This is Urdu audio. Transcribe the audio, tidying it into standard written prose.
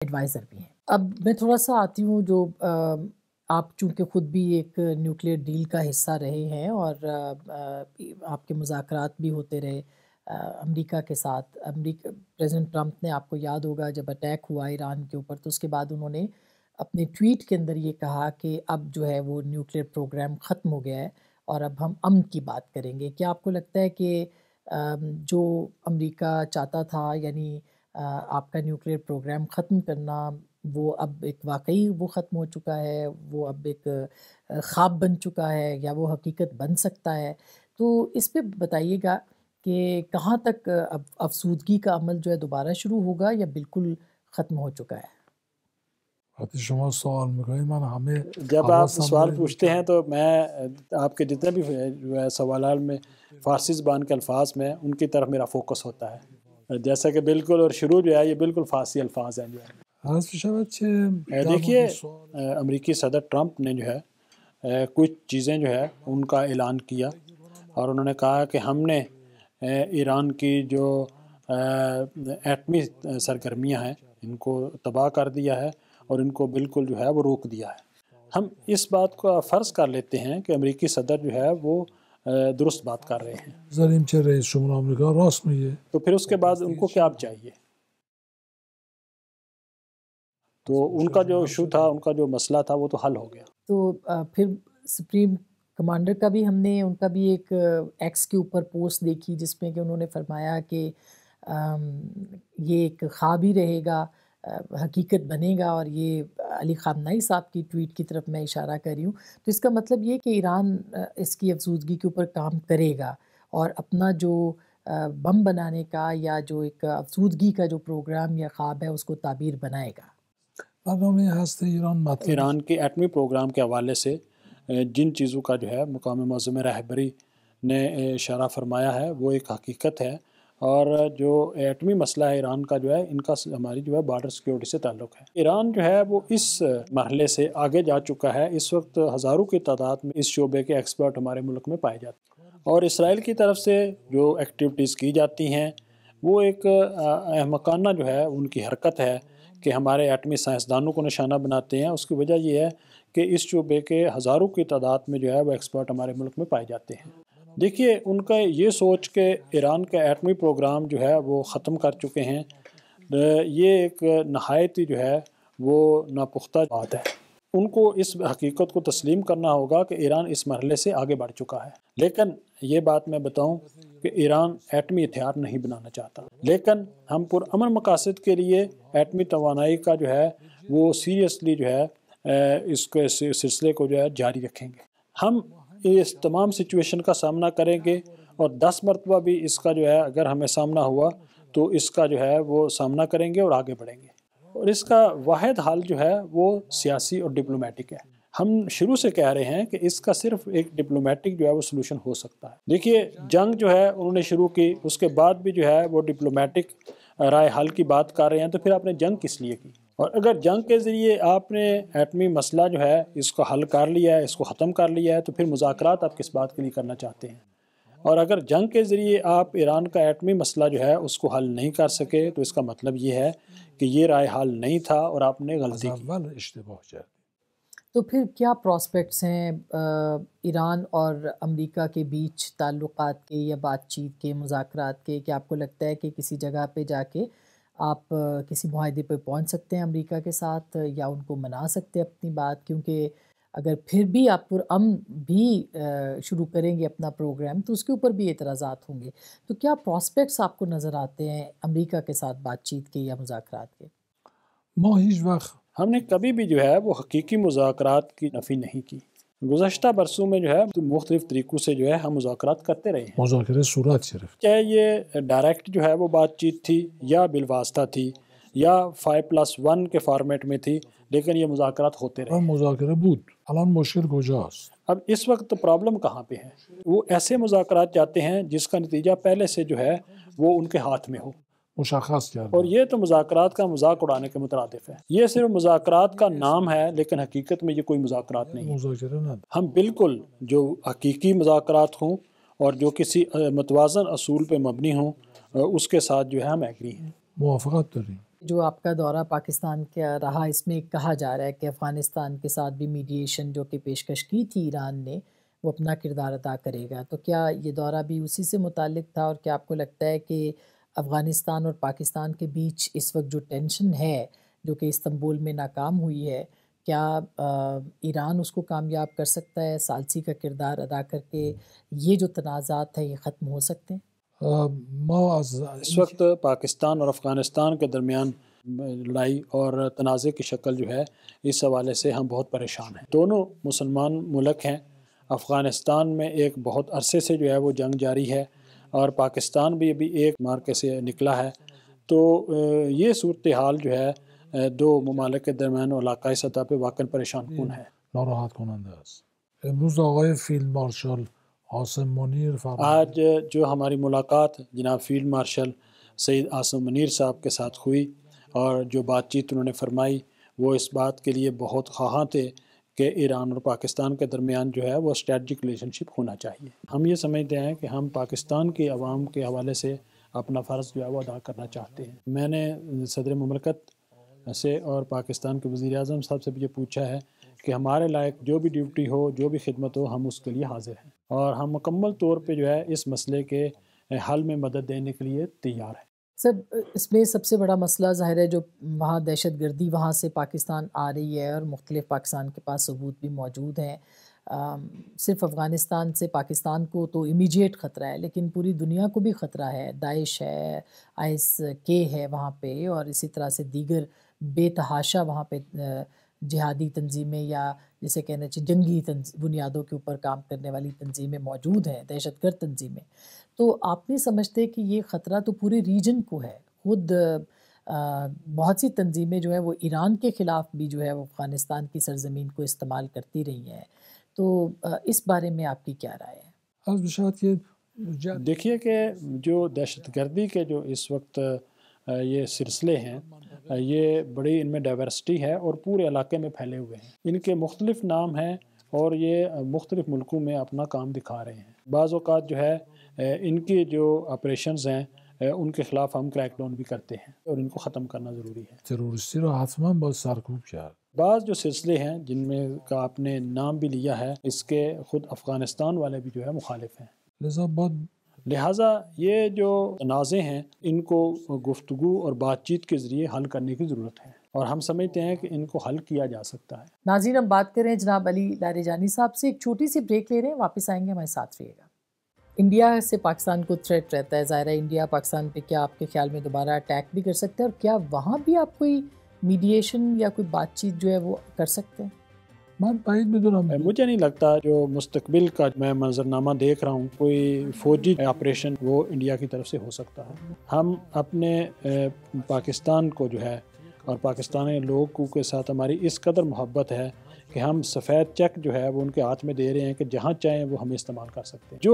ایڈوائزر بھی ہیں۔ اب میں تھوڑا سا آتی ہوں، جو آپ چونکہ خود بھی ایک نیوکلیئر ڈیل کا حصہ رہے ہیں اور آپ کے مذاکرات بھی ہوتے رہے امریکہ کے ساتھ۔ پریزیڈنٹ ٹرمپ نے، آپ کو یاد ہوگا جب اٹیک ہوا ایران کے اوپر، تو اس کے بعد انہوں نے اپنے ٹویٹ کے اندر یہ کہا کہ اب جو ہے وہ نیوکلیئر پروگرام ختم ہو گیا ہے اور اب ہم امن کی بات کریں گے۔ کیا آپ کو لگتا ہے کہ جو امریکہ چاہتا تھا، یعنی آپ کا نیوکلیئر پروگرام ختم کرنا، وہ اب ایک واقعی وہ ختم ہو چکا ہے، وہ اب ایک خواب بن چکا ہے، یا وہ حقیقت بن سکتا ہے؟ تو اس پہ بتائیے گا کہ کہاں تک اب افسودگی کا عمل جو ہے دوبارہ شروع ہوگا یا بالکل ختم ہو چکا ہے؟ وقتی شما سوال میکنید من همه جب آپ سوال پوچھتے ہیں تو میں آپ کے جتنے بھی جو ہے سوالات میں فارسی زبان کے الفاظ میں، ان کی طرف میرا فوکس ہوتا ہے، جیسا کہ بالکل، اور شروع جو ہے یہ بالکل فارسی الفاظ ہیں جو ہے۔ عرض می‌شود که دیکھیے امریکی صدر ٹرمپ نے جو ہے کچھ چیزیں جو ہے ان کا اعلان کیا، اور انہوں نے کہا کہ ہم نے ایران کی جو ایٹمی سرگرمیاں ہیں ان کو تباہ کر دیا ہے، اور ان کو بالکل جو ہے وہ روک دیا ہے۔ ہم اس بات کو فرض کر لیتے ہیں کہ امریکی صدر جو ہے وہ درست بات کر رہے ہیں، بذاریم که رئیس جمهور آمریکا راست میگه، تو پھر اس کے بعد ان کو کیا چاہیے؟ تو ان کا جو ایشو تھا، ان کا جو مسئلہ تھا، وہ تو حل ہو گیا۔ تو پھر سپریم کمانڈر کا بھی، ہم نے ان کا بھی ایک ایکس کے اوپر پوسٹ دیکھی جس میں کہ انہوں نے فرمایا کہ یہ ایک خواب ہی رہے گا، حقیقت بنے گا، اور یہ علی خامنہئی صاحب کی ٹویٹ کی طرف میں اشارہ کر رہی ہوں۔ تو اس کا مطلب یہ کہ ایران اس کی افزودگی کے اوپر کام کرے گا اور اپنا جو بم بنانے کا یا جو ایک افزودگی کا جو پروگرام یا خواب ہے اس کو تعبیر بنائے گا۔ برنامه هسته ایران مطلب ایران کے ایٹمی پروگرام کے حوالے سے جن چیزوں کا جو ہے مقام معظم رہبری نے اشارہ فرمایا ہے وہ ایک حقیقت ہے، اور جو ایٹمی مسئلہ ہے ایران کا جو ہے، ان کا ہماری جو ہے بارڈر سیکیورٹی سے تعلق ہے۔ ایران جو ہے وہ اس مرحلے سے آگے جا چکا ہے، اس وقت ہزاروں کی تعداد میں اس شعبے کے ایکسپرٹ ہمارے ملک میں پائے جاتے ہیں، اور اسرائیل کی طرف سے جو ایکٹیویٹیز کی جاتی ہیں وہ ایک احمقانہ جو ہے ان کی حرکت ہے کہ ہمارے ایٹمی سائنسدانوں کو نشانہ بناتے ہیں۔ اس کی وجہ یہ ہے کہ اس شعبے کے ہزاروں کی تعداد میں جو ہے وہ ایکسپرٹ ہمارے ملک میں پائے جاتے ہیں۔ دیکھیے ان کا یہ سوچ کہ ایران کا ایٹمی پروگرام جو ہے وہ ختم کر چکے ہیں، یہ ایک نہایت ہی جو ہے وہ ناپختہ بات ہے۔ ان کو اس حقیقت کو تسلیم کرنا ہوگا کہ ایران اس مرحلے سے آگے بڑھ چکا ہے۔ لیکن یہ بات میں بتاؤں کہ ایران ایٹمی ہتھیار نہیں بنانا چاہتا، لیکن ہم پرامن مقاصد کے لیے ایٹمی توانائی کا جو ہے وہ سیریسلی جو ہے اس کے سلسلے کو جو ہے جاری رکھیں گے۔ ہم اس تمام سچویشن کا سامنا کریں گے، اور 10 مرتبہ بھی اس کا جو ہے اگر ہمیں سامنا ہوا تو اس کا جو ہے وہ سامنا کریں گے اور آگے بڑھیں گے، اور اس کا واحد حل جو ہے وہ سیاسی اور ڈپلومیٹک ہے۔ ہم شروع سے کہہ رہے ہیں کہ اس کا صرف ایک ڈپلومیٹک جو ہے وہ سلوشن ہو سکتا ہے۔ دیکھیے جنگ جو ہے انہوں نے شروع کی، اس کے بعد بھی جو ہے وہ ڈپلومیٹک رائے حل کی بات کر رہے ہیں، تو پھر آپ نے جنگ کس لیے کی؟ اور اگر جنگ کے ذریعے آپ نے ایٹمی مسئلہ جو ہے اس کو حل کر لیا ہے، اس کو ختم کر لیا ہے، تو پھر مذاکرات آپ کس بات کے لیے کرنا چاہتے ہیں؟ اور اگر جنگ کے ذریعے آپ ایران کا ایٹمی مسئلہ جو ہے اس کو حل نہیں کر سکے، تو اس کا مطلب یہ ہے کہ یہ رائے حل نہیں تھا اور آپ نے غلطی کی۔ تو پھر کیا پراسپیکٹس ہیں ایران اور امریکہ کے بیچ تعلقات کے یا بات چیت کے، مذاکرات کے؟ کہ آپ کو لگتا ہے کہ کسی جگہ پہ جا کے آپ کسی معاہدے پہ پہنچ سکتے ہیں امریکہ کے ساتھ، یا ان کو منا سکتے ہیں اپنی بات؟ کیونکہ اگر پھر بھی آپ پرامن بھی شروع کریں گے اپنا پروگرام تو اس کے اوپر بھی اعتراضات ہوں گے۔ تو کیا پراسپیکٹس آپ کو نظر آتے ہیں امریکہ کے ساتھ بات چیت کے یا مذاکرات کے؟ ما هیچ وقت ہم نے کبھی بھی جو ہے وہ حقیقی مذاکرات کی نفی نہیں کی۔ گزشتہ برسوں میں جو ہے مختلف طریقوں سے جو ہے ہم مذاکرات کرتے رہے ہیں، مذاکره صورت گرفت، چاہے یہ ڈائریکٹ جو ہے وہ بات چیت تھی یا بالواسطہ تھی یا 5+1 کے فارمیٹ میں تھی، لیکن یہ مذاکرات ہوتے رہے۔ مذاکره بود. الان مشکل کجاست؟ اب اس وقت پرابلم کہاں پہ ہے؟ وہ ایسے مذاکرات چاہتے ہیں جس کا نتیجہ پہلے سے جو ہے وہ ان کے ہاتھ میں ہو، مشخص اور کردن. یہ تو مذاکرات کا مذاق اڑانے کے مترادف ہے۔ یہ صرف مذاکرات کا نام ہے، لیکن حقیقت میں یہ کوئی مذاکرات نہیں ہے۔ مذاکره نداره. ہم بالکل جو حقیقی مذاکرات ہوں اور جو کسی متوازن اصول پہ مبنی ہوں اس کے ساتھ جو ہے ہم ایگری ہیں۔ موافقت داریم. جو آپ کا دورہ پاکستان کا رہا، اس میں کہا جا رہا ہے کہ افغانستان کے ساتھ بھی میڈیشن جو کہ پیشکش کی تھی ایران نے، وہ اپنا کردار ادا کرے گا، تو کیا یہ دورہ بھی اسی سے متعلق تھا؟ اور کیا آپ کو لگتا ہے کہ افغانستان اور پاکستان کے بیچ اس وقت جو ٹینشن ہے جو کہ استنبول میں ناکام ہوئی ہے، کیا ایران اس کو کامیاب کر سکتا ہے ثالثی کا کردار ادا کر کے؟ یہ جو تنازعات ہیں یہ ختم ہو سکتے ہیں؟ ما از اس وقت پاکستان اور افغانستان کے درمیان لڑائی اور تنازع کی شکل جو ہے، اس حوالے سے ہم بہت پریشان ہیں۔ دونوں مسلمان ملک ہیں۔ افغانستان میں ایک بہت عرصے سے جو ہے وہ جنگ جاری ہے، اور پاکستان بھی ابھی ایک مارکے سے نکلا ہے۔ تو یہ صورتحال جو ہے دو ممالک کے درمیان علاقائی سطح پہ واقعا پریشان کن ہے۔ ناراحت کننده است. امروز آقای فیلد مارشال قاسم منیر آج جو ہماری ملاقات جناب فیلڈ مارشل سید عاصم منیر صاحب کے ساتھ ہوئی، اور جو بات چیت انہوں نے فرمائی، وہ اس بات کے لیے بہت خواہاں تھے کہ ایران اور پاکستان کے درمیان جو ہے وہ اسٹریٹجک ریلیشن شپ ہونا چاہیے۔ ہم یہ سمجھتے ہیں کہ ہم پاکستان کے عوام کے حوالے سے اپنا فرض جو ہے وہ ادا کرنا چاہتے ہیں۔ میں نے صدر مملکت سے اور پاکستان کے وزیر اعظم صاحب سے بھی یہ پوچھا ہے کہ ہمارے لائق جو بھی ڈیوٹی ہو، جو بھی خدمت ہو، ہم اس کے لیے حاضر ہیں، اور ہم مکمل طور پہ جو ہے اس مسئلے کے حل میں مدد دینے کے لیے تیار ہیں۔ سب اس میں سب سے بڑا مسئلہ ظاہر ہے جو وہاں دہشت گردی وہاں سے پاکستان آ رہی ہے، اور مختلف پاکستان کے پاس ثبوت بھی موجود ہیں۔ صرف افغانستان سے پاکستان کو تو امیجیٹ خطرہ ہے، لیکن پوری دنیا کو بھی خطرہ ہے۔ داعش ہے، IS-K ہے وہاں پہ، اور اسی طرح سے دیگر بے تحاشا وہاں پہ جہادی تنظیمیں یا جسے کہنا چاہیے جنگی بنیادوں کے اوپر کام کرنے والی تنظیمیں موجود ہیں، دہشت گرد تنظیمیں۔ تو آپ نہیں سمجھتے کہ یہ خطرہ تو پورے ریجن کو ہے؟ خود بہت سی تنظیمیں جو ہیں وہ ایران کے خلاف بھی جو ہے وہ افغانستان کی سرزمین کو استعمال کرتی رہی ہیں، تو اس بارے میں آپ کی کیا رائے ہے؟ از بشد که دیکھیے کہ جو دہشت گردی کے جو اس وقت یہ سلسلے ہیں، یہ بڑی ان میں ڈائیورسٹی ہے اور پورے علاقے میں پھیلے ہوئے ہیں۔ ان کے مختلف نام ہیں، اور یہ مختلف ملکوں میں اپنا کام دکھا رہے ہیں۔ بعض اوقات جو ہے ان کی جو آپریشنز ہیں ان کے خلاف ہم کریک ڈاؤن بھی کرتے ہیں، اور ان کو ختم کرنا ضروری ہے۔ تروریستی را حتما باید سرکوب کرد. بعض جو سلسلے ہیں جن میں کا آپ نے نام بھی لیا ہے، اس کے خود افغانستان والے بھی جو ہے مخالف ہیں۔ لذا باید لہٰذا یہ جو تنازع ہیں ان کو گفتگو اور بات چیت کے ذریعے حل کرنے کی ضرورت ہے، اور ہم سمجھتے ہیں کہ ان کو حل کیا جا سکتا ہے۔ ناظرین، ہم بات کریں جناب علی لاریجانی صاحب سے، ایک چھوٹی سی بریک لے رہے ہیں، واپس آئیں گے، ہمارے ساتھ رہیے گا۔ انڈیا سے پاکستان کو تھریٹ رہتا ہے، ظاہر ہے انڈیا پاکستان پہ کیا آپ کے خیال میں دوبارہ اٹیک بھی کر سکتا ہے، اور کیا وہاں بھی آپ کوئی میڈیشن یا کوئی بات چیت جو ہے وہ کر سکتے ہیں؟ من بعید میدونم. مجھے نہیں لگتا، جو مستقبل کا میں منظرنامہ دیکھ رہا ہوں، کوئی فوجی آپریشن وہ انڈیا کی طرف سے ہو سکتا ہے۔ ہم اپنے پاکستان کو جو ہے اور پاکستانی لوگوں کے ساتھ ہماری اس قدر محبت ہے کہ ہم سفید چیک جو ہے وہ ان کے ہاتھ میں دے رہے ہیں کہ جہاں چاہیں وہ ہمیں استعمال کر سکتے ہیں۔ جو